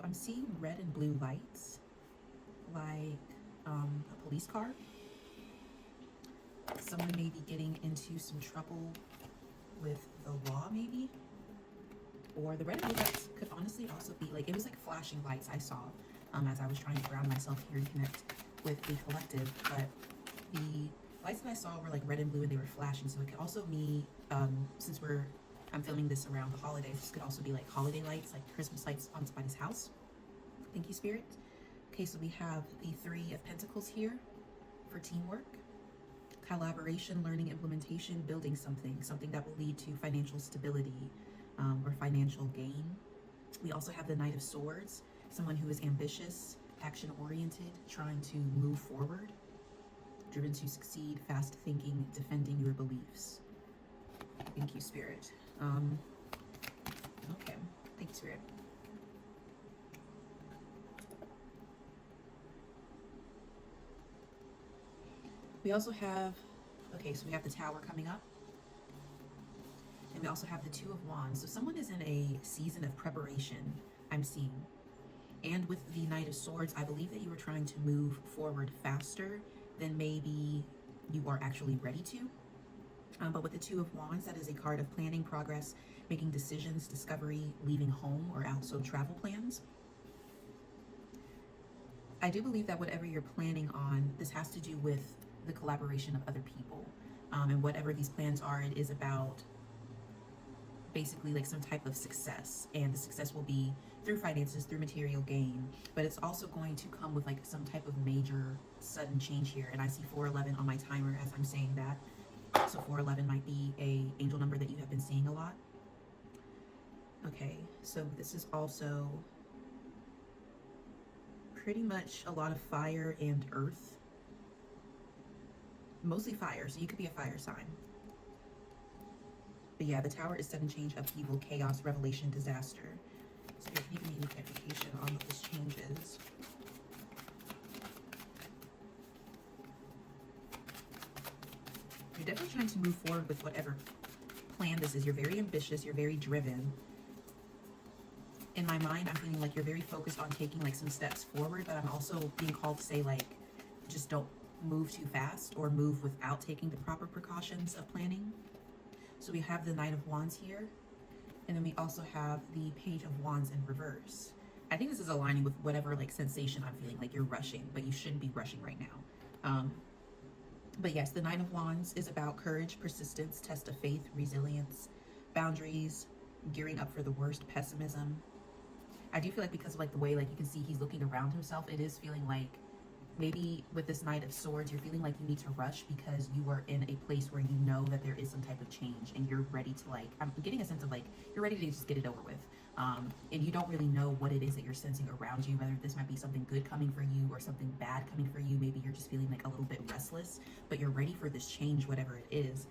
I'm seeing red and blue lights, like a police car. Someone may be getting into some trouble with the law, maybe. Or the red and blue lights could honestly also be like, it was like flashing lights I saw as I was trying to ground myself here and connect with the collective. But the lights that I saw were like red and blue and they were flashing. So it could also be, since I'm filming this around the holidays, this could also be like holiday lights, like Christmas lights on somebody's house. Thank you, Spirit. Okay, so we have the Three of Pentacles here for teamwork, collaboration, learning, implementation, building something that will lead to financial stability or financial gain. We also have the Knight of Swords, someone who is ambitious, action-oriented, trying to move forward, driven to succeed, fast thinking, defending your beliefs. Thank you, Spirit. Okay, thank you, Spirit. We also have, okay, so we have the Tower coming up. And we also have the Two of Wands. So someone is in a season of preparation, I'm seeing. And with the Knight of Swords, I believe that you are trying to move forward faster than maybe you are actually ready to. But with the Two of Wands, that is a card of planning, progress, making decisions, discovery, leaving home, or also travel plans. I do believe that whatever you're planning on, this has to do with the collaboration of other people. And whatever these plans are, it is about basically like some type of success, and the success will be through finances, through material gain, but it's also going to come with like some type of major sudden change here. And I see 411 on my timer as I'm saying that, so 411 might be a angel number that you have been seeing a lot. Okay, so this is also pretty much a lot of fire and earth, mostly fire, so you could be a fire sign. But yeah, the Tower is sudden change, upheaval, chaos, revelation, disaster. So if you give me any clarification on what this change is. You're definitely trying to move forward with whatever plan this is. You're very ambitious, you're very driven. In my mind, I'm feeling like you're very focused on taking like some steps forward, but I'm also being called to say like, just don't move too fast or move without taking the proper precautions of planning. So we have the Knight of Wands here, and then we also have the Page of Wands in reverse. I think this is aligning with whatever like sensation I'm feeling, like you're rushing, but you shouldn't be rushing right now. But yes, the Knight of Wands is about courage, persistence, test of faith, resilience, boundaries, gearing up for the worst, pessimism. I do feel like because of like the way like you can see he's looking around himself, it is feeling like maybe with this Knight of Swords, you're feeling like you need to rush because you are in a place where you know that there is some type of change and you're ready to like, I'm getting a sense of like, you're ready to just get it over with. And you don't really know what it is that you're sensing around you, whether this might be something good coming for you or something bad coming for you. Maybe you're just feeling like a little bit restless, but you're ready for this change, whatever it is.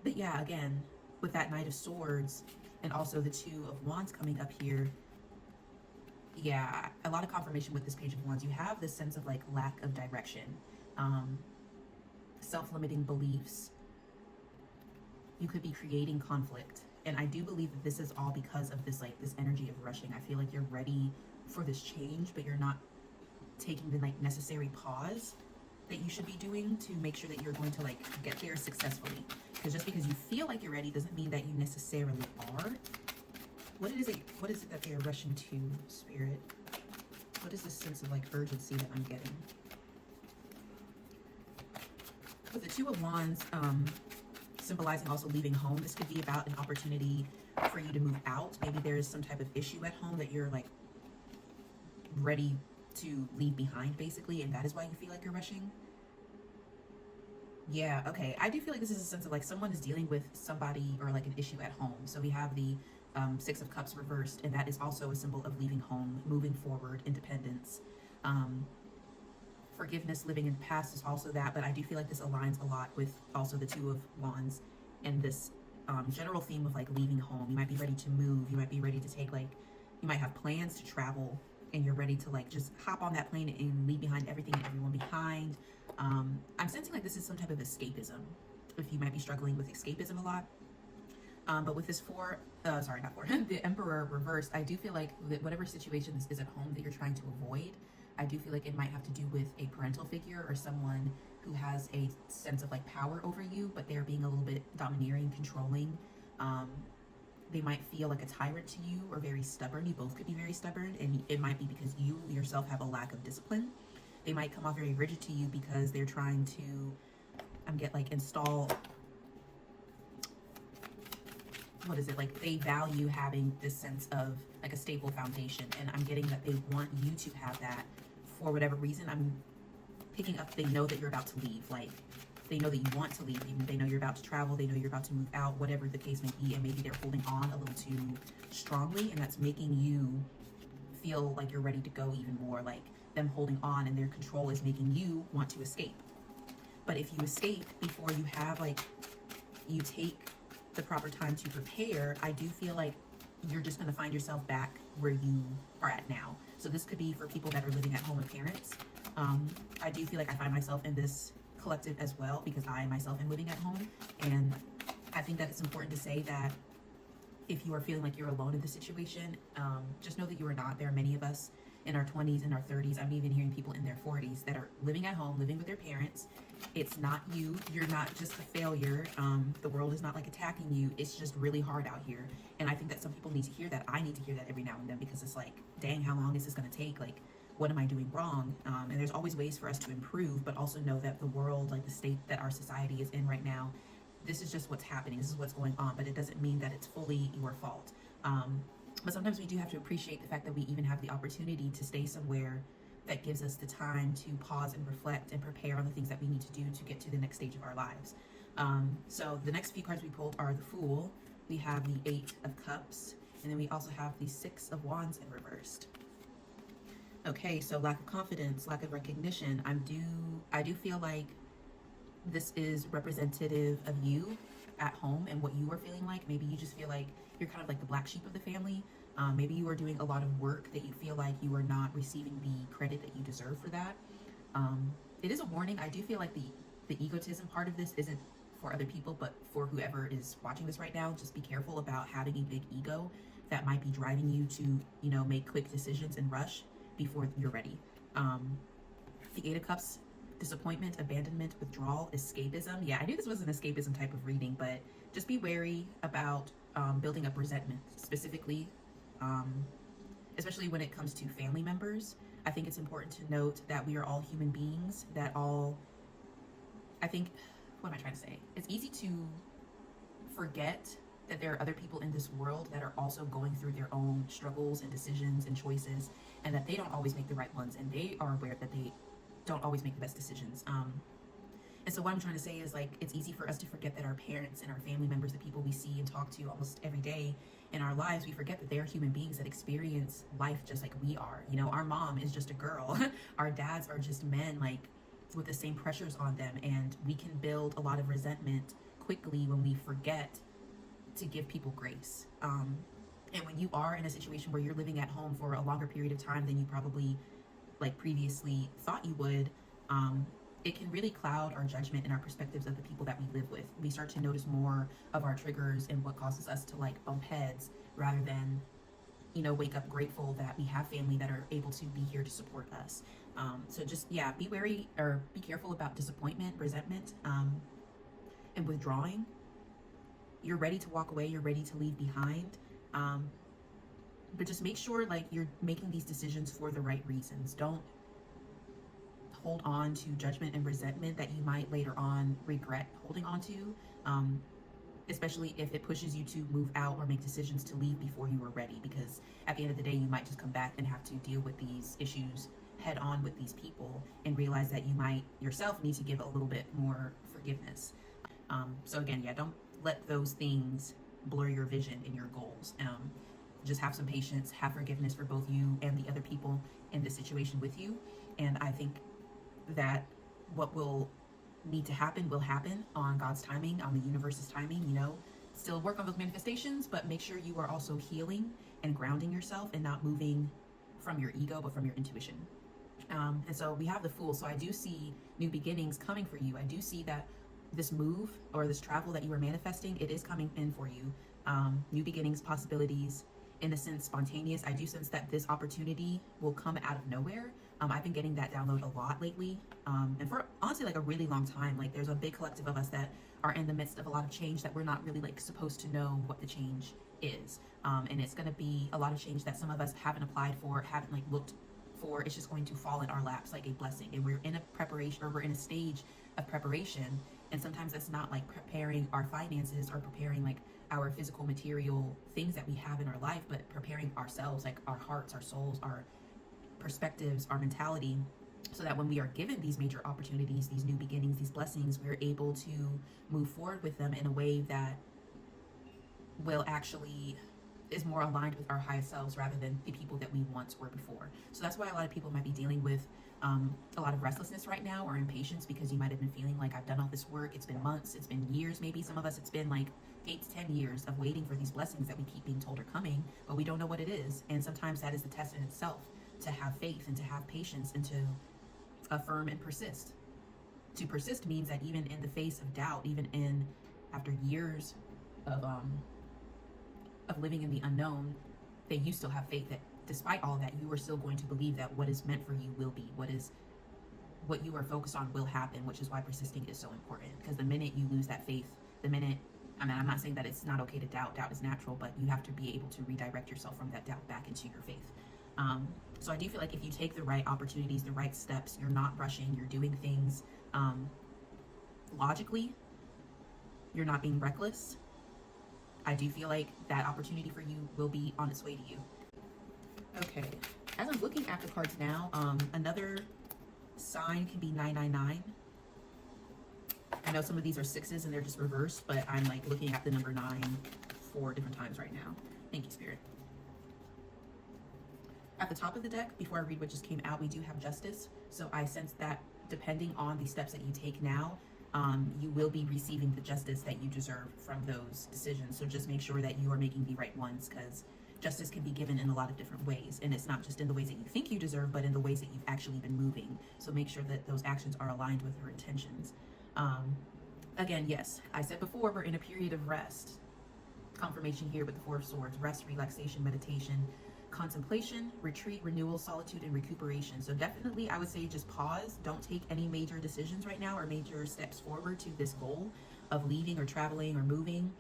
But yeah, again, with that Knight of Swords and also the Two of Wands coming up here, yeah, a lot of confirmation with this Page of Wands. You have this sense of like lack of direction, self-limiting beliefs. You could be creating conflict. And I do believe that this is all because of this like this energy of rushing. I feel like you're ready for this change, but you're not taking the like necessary pause that you should be doing to make sure that you're going to like get there successfully. Because just because you feel like you're ready doesn't mean that you necessarily are. What is it that they are rushing to, Spirit? What is this sense of like urgency that I'm getting? With the Two of Wands, symbolizing also leaving home, this could be about an opportunity for you to move out. Maybe there is some type of issue at home that you're like ready to leave behind, basically, and that is why you feel like you're rushing. Yeah, okay. I do feel like this is a sense of like someone is dealing with somebody or like an issue at home. So we have the Six of Cups reversed, and that is also a symbol of leaving home, moving forward, independence. Forgiveness, living in the past is also that, but I do feel like this aligns a lot with also the Two of Wands and this general theme of like leaving home. You might be ready to move. You might be ready to take like, you might have plans to travel, and you're ready to like just hop on that plane and leave behind everything and everyone behind. I'm sensing like this is some type of escapism, if you might be struggling with escapism a lot. But with this sorry, not four, the Emperor reversed, I do feel like that whatever situation this is at home that you're trying to avoid, I do feel like it might have to do with a parental figure or someone who has a sense of like power over you, but they're being a little bit domineering, controlling. They might feel like a tyrant to you or very stubborn. You both could be very stubborn, and it might be because you yourself have a lack of discipline. They might come off very rigid to you because they're trying to install, what is it, like they value having this sense of like a stable foundation, and I'm getting that they want you to have that for whatever reason. I'm picking up, they know that you're about to leave, like they know that you want to leave, they know you're about to travel, they know you're about to move out, whatever the case may be, and maybe they're holding on a little too strongly, and that's making you feel like you're ready to go even more. Like them holding on and their control is making you want to escape. But if you escape before you have you take the proper time to prepare, I do feel like you're just going to find yourself back where you are at now. So this could be for people that are living at home with parents. I do feel like I find myself in this collective as well, because I myself am living at home, and I think that it's important to say that if you are feeling like you're alone in this situation, just know that you are not. There are many of us in our 20s and our 30s. I'm even hearing people in their 40s that are living at home, living with their parents. It's not you. You're not just a failure. The world is not like attacking you. It's just really hard out here. And I think that some people need to hear that. I need to hear that every now and then, because it's like, dang, how long is this going to take? Like, what am I doing wrong? And there's always ways for us to improve, but also know that the world, like the state that our society is in right now, this is just what's happening. This is what's going on, but it doesn't mean that it's fully your fault. But sometimes we do have to appreciate the fact that we even have the opportunity to stay somewhere that gives us the time to pause and reflect and prepare on the things that we need to do to get to the next stage of our lives. So the next few cards we pulled are the Fool. We have the Eight of Cups, and then we also have the Six of Wands in reversed. Okay, so lack of confidence, lack of recognition. I do feel like this is representative of you at home and what you are feeling like. Maybe you just feel like you're kind of like the black sheep of the family. Maybe you are doing a lot of work that you feel like you are not receiving the credit that you deserve for that. It is a warning. I do feel like the egotism part of this isn't for other people, but for whoever is watching this right now. Just be careful about having a big ego that might be driving you to, make quick decisions and rush before you're ready. The Eight of Cups, disappointment, abandonment, withdrawal, escapism. Yeah, I knew this was an escapism type of reading, but just be wary about building up resentment, specifically, especially when it comes to family members. I think it's important to note that we are all human beings, what am I trying to say? It's easy to forget that there are other people in this world that are also going through their own struggles and decisions and choices, and that they don't always make the right ones, and they are aware that they don't always make the best decisions. And so what I'm trying to say is, like, it's easy for us to forget that our parents and our family members, the people we see and talk to almost every day in our lives, we forget that they are human beings that experience life just like we are. Our mom is just a girl. Our dads are just men, like, with the same pressures on them, and we can build a lot of resentment quickly when we forget to give people grace. And when you are in a situation where you're living at home for a longer period of time than you probably previously thought you would, it can really cloud our judgment and our perspectives of the people that we live with. We start to notice more of our triggers and what causes us to bump heads, rather than wake up grateful that we have family that are able to be here to support us. So just, be wary, or be careful about disappointment, resentment, and withdrawing. You're ready to walk away, you're ready to leave behind, but just make sure you're making these decisions for the right reasons. Don't hold on to judgment and resentment that you might later on regret holding on to, especially if it pushes you to move out or make decisions to leave before you are ready, because at the end of the day you might just come back and have to deal with these issues head on with these people, and realize that you might yourself need to give a little bit more forgiveness. So again, don't let those things blur your vision and your goals. Just have some patience, have forgiveness for both you and the other people in this situation with you. And I think that what will need to happen will happen on God's timing, on the universe's timing. Still work on those manifestations, but make sure you are also healing and grounding yourself and not moving from your ego, but from your intuition. And so we have the Fool. So I do see new beginnings coming for you. I do see that this move or this travel that you are manifesting, it is coming in for you. new beginnings, possibilities, in a sense, spontaneous. I do sense that this opportunity will come out of nowhere. I've been getting that download a lot lately, and for honestly like a really long time. Like there's a big collective of us that are in the midst of a lot of change that we're not really like supposed to know what the change is, and it's going to be a lot of change that some of us haven't applied for, haven't like looked for. It's just going to fall in our laps like a blessing, and we're in a preparation, or we're in a stage of preparation. And sometimes that's not like preparing our finances or preparing like our physical material things that we have in our life, but preparing ourselves, like our hearts, our souls, our perspectives, our mentality, so that when we are given these major opportunities, these new beginnings, these blessings, we're able to move forward with them in a way that will actually is more aligned with our highest selves rather than the people that we once were before. So that's why a lot of people might be dealing with a lot of restlessness right now, or impatience, because you might have been feeling like, I've done all this work, it's been months, it's been years, maybe some of us it's been like 8 to 10 years of waiting for these blessings that we keep being told are coming, but we don't know what it is. And sometimes that is the test in itself, to have faith and to have patience and to affirm and persist. To persist means that even in the face of doubt, even in after years of living in the unknown, that you still have faith that despite all that, you are still going to believe that what is meant for you will be, what you are focused on will happen, which is why persisting is so important. Because the minute you lose that faith, the minute, I mean, I'm not saying that it's not okay to doubt. Doubt is natural, but you have to be able to redirect yourself from that doubt back into your faith. So I do feel like if you take the right opportunities, the right steps, you're not rushing, you're doing things logically, you're not being reckless, I do feel like that opportunity for you will be on its way to you. Okay, as I'm looking at the cards now, another sign can be 999. I know some of these are 6s and they're just reversed, but I'm like looking at the number 9 4 different times right now. Thank you, Spirit. At the top of the deck, before I read what just came out, we do have Justice. So I sense that depending on the steps that you take now, you will be receiving the justice that you deserve from those decisions. So just make sure that you are making the right ones, because justice can be given in a lot of different ways. And it's not just in the ways that you think you deserve, but in the ways that you've actually been moving. So make sure that those actions are aligned with your intentions. Again, yes, I said before, we're in a period of rest. Confirmation here with the 4 of Swords: rest, relaxation, meditation, contemplation, retreat, renewal, solitude, and recuperation. So definitely I would say just pause. Don't take any major decisions right now or major steps forward to this goal of leaving or traveling or moving.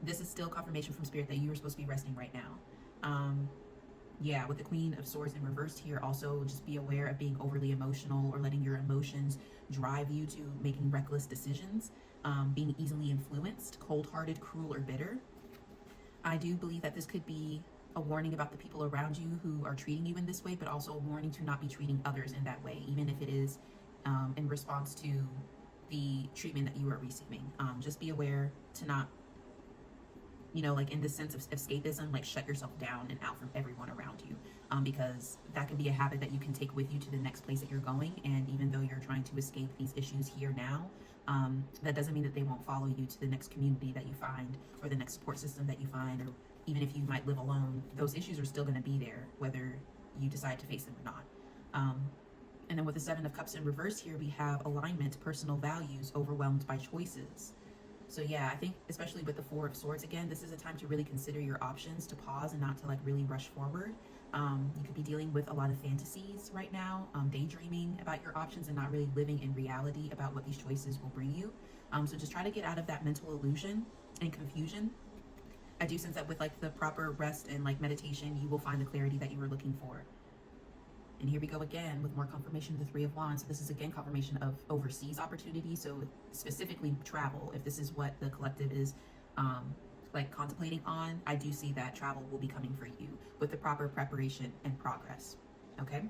This is still confirmation from Spirit that you are supposed to be resting right now. Yeah, with the Queen of Swords in reversed here, also just be aware of being overly emotional or letting your emotions drive you to making reckless decisions, being easily influenced, cold-hearted, cruel, or bitter. I do believe that this could be a warning about the people around you who are treating you in this way, but also a warning to not be treating others in that way, even if it is in response to the treatment that you are receiving. Just be aware to not, you know, like in the sense of escapism, like shut yourself down and out from everyone around you, because that can be a habit that you can take with you to the next place that you're going. And even though you're trying to escape these issues here now, that doesn't mean that they won't follow you to the next community that you find, or the next support system that you find, or even if you might live alone, those issues are still going to be there, whether you decide to face them or not. And then with the 7 of Cups in reverse here, we have alignment, personal values, overwhelmed by choices. So yeah, I think especially with the 4 of Swords again, this is a time to really consider your options, to pause and not to like really rush forward. You could be dealing with a lot of fantasies right now, daydreaming about your options and not really living in reality about what these choices will bring you. So just try to get out of that mental illusion and confusion. I do sense that with like the proper rest and like meditation, you will find the clarity that you were looking for. And here we go again with more confirmation of the 3 of Wands. So this is again confirmation of overseas opportunity. So specifically travel. If this is what the collective is like contemplating on, I do see that travel will be coming for you with the proper preparation and progress. Okay.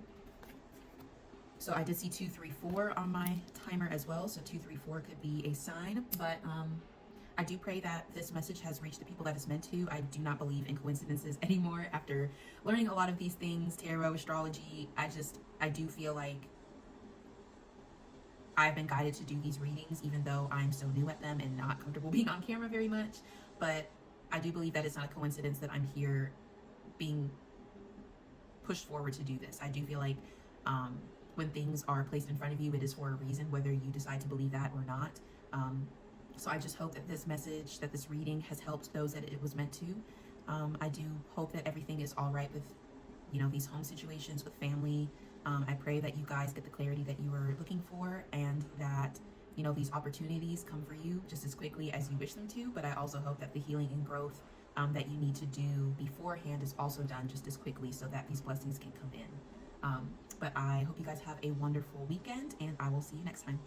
So I did see 2, 3, 4 on my timer as well. So 2, 3, 4 could be a sign, but I do pray that this message has reached the people that it's meant to. I do not believe in coincidences anymore after learning a lot of these things, tarot, astrology. I do feel like I've been guided to do these readings, even though I'm so new at them and not comfortable being on camera very much. But I do believe that it's not a coincidence that I'm here being pushed forward to do this. I do feel like when things are placed in front of you, it is for a reason, whether you decide to believe that or not. So I just hope that this message, that this reading has helped those that it was meant to. I do hope that everything is all right with, you know, these home situations with family. I pray that you guys get the clarity that you were looking for, and that, you know, these opportunities come for you just as quickly as you wish them to. But I also hope that the healing and growth that you need to do beforehand is also done just as quickly, so that these blessings can come in. But I hope you guys have a wonderful weekend, and I will see you next time.